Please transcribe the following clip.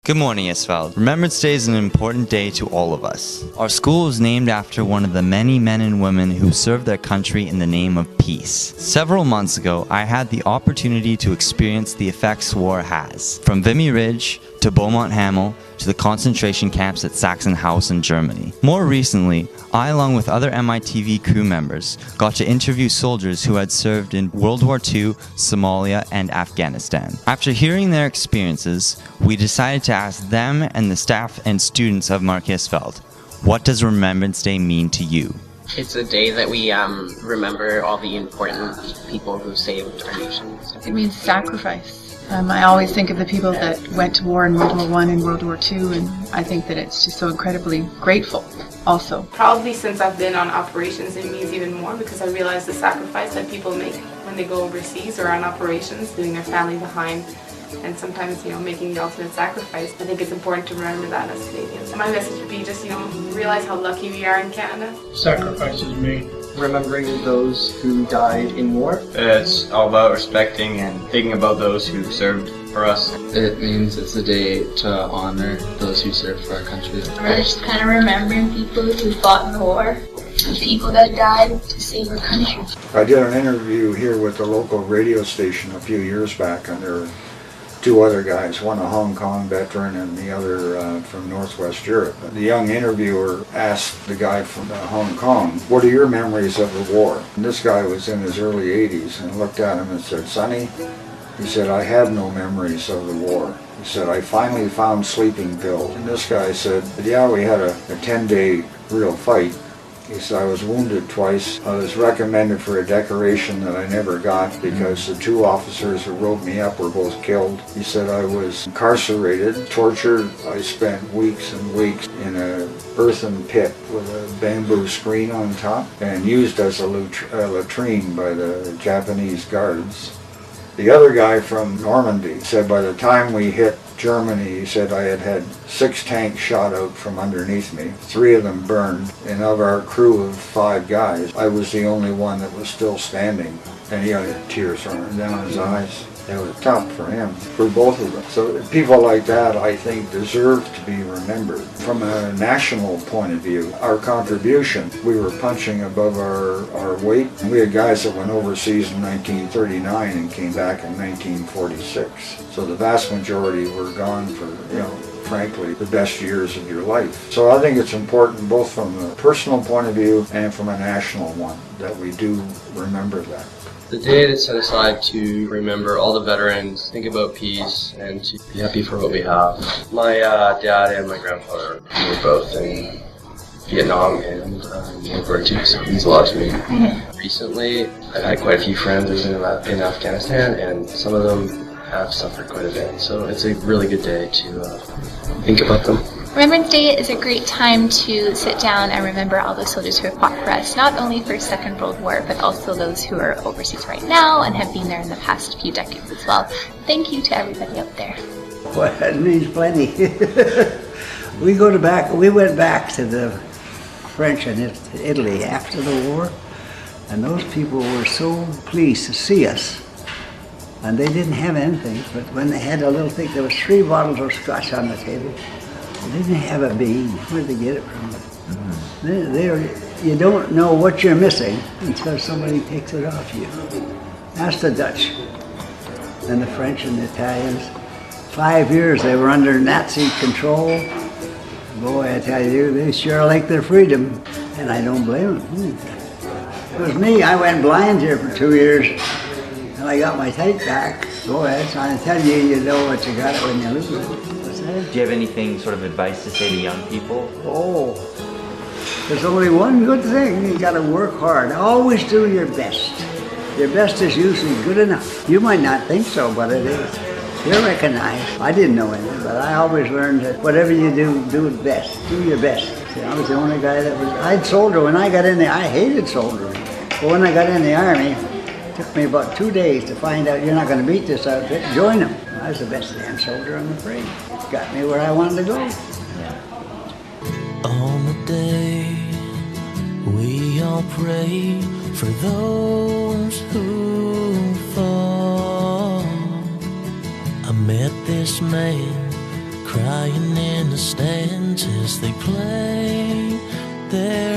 Good morning, Isfeld. Remembrance Day is an important day to all of us. Our school is named after one of the many men and women who served their country in the name of peace. Several months ago, I had the opportunity to experience the effects war has. From Vimy Ridge to Beaumont Hamel to the concentration camps at Sachsenhausen, Germany. More recently, I, along with other MITV crew members, got to interview soldiers who had served in World War II, Somalia, and Afghanistan. After hearing their experiences, we decided to ask them and the staff and students of Marquesfeld, what does Remembrance Day mean to you? It's a day that we remember all the important people who saved our nation. It means sacrifice. I always think of the people that went to war in World War I and World War II, and I think that it's just so incredibly grateful also. Probably since I've been on operations, it means even more because I realize the sacrifice that people make when they go overseas or on operations, leaving their family behind, and sometimes, making the ultimate sacrifice. I think it's important to remember that as Canadians. And my message would be just, realize how lucky we are in Canada. Sacrifices made. Remembering those who died in war. It's all about respecting and thinking about those who served for us. It means it's a day to honor those who served for our country. We're just kind of remembering people who fought in the war, people that died to save our country. I did an interview here with the local radio station a few years back, and there were two other guys, one a Hong Kong veteran and the other from Northwest Europe. The young interviewer asked the guy from Hong Kong, what are your memories of the war? And this guy was in his early 80s and looked at him and said, Sonny, he said, I have no memories of the war. He said, I finally found sleeping pills. And this guy said, yeah, we had a 10-day real fight. He said, I was wounded twice. I was recommended for a decoration that I never got because the two officers who wrote me up were both killed. He said, I was incarcerated, tortured. I spent weeks and weeks in a earthen pit with a bamboo screen on top and used as a latrine by the Japanese guards. The other guy from Normandy said by the time we hit Germany, he said I had had 6 tanks shot out from underneath me. 3 of them burned, and of our crew of 5 guys, I was the only one that was still standing. And he had tears running down his eyes. It was tough for him, for both of them. So people like that, I think, deserve to be remembered. From a national point of view, our contribution, we were punching above our weight. We had guys that went overseas in 1939 and came back in 1946. So the vast majority were gone for, frankly, the best years of your life. So I think it's important both from a personal point of view and from a national one that we do remember that. The day that's set aside to remember all the veterans, think about peace, and to be happy for what we have. My dad and my grandfather were both in Vietnam and World War II, so it means a lot to me. Recently, I've had quite a few friends in Afghanistan, and some of them have suffered quite a bit, so it's a really good day to think about them. Remembrance Day is a great time to sit down and remember all the soldiers who have fought for us, not only for Second World War, but also those who are overseas right now and have been there in the past few decades as well. Thank you to everybody out there. Well, it means plenty. We went back to the French and Italy after the war, and those people were so pleased to see us. And they didn't have anything, but when they had a little thing, there was 3 bottles of scotch on the table. They didn't have a bean. Where'd they get it from? You don't know what you're missing until somebody takes it off you. That's the Dutch and the French and the Italians. 5 years they were under Nazi control. Boy, I tell you, they sure like their freedom, and I don't blame them. It was me. I went blind here for 2 years, and I got my sight back. Boy, that's trying to tell you, you know what you got it when you lose it. Do you have anything sort of advice to say to young people? Oh, there's only one good thing. You got to work hard. Always do your best. Your best is usually good enough. You might not think so, but it is. You're recognized. I didn't know anything, but I always learned that whatever you do, do it best. Do your best. See, I was the only guy that was... I'd soldier when I got in there. I hated soldiering. But when I got in the Army, it took me about 2 days to find out you're not going to beat this outfit. Join them. I was the best damn soldier, I'm afraid. It got me where I wanted to go. On the day we all pray for those who fall, I met this man crying in the stands as they play their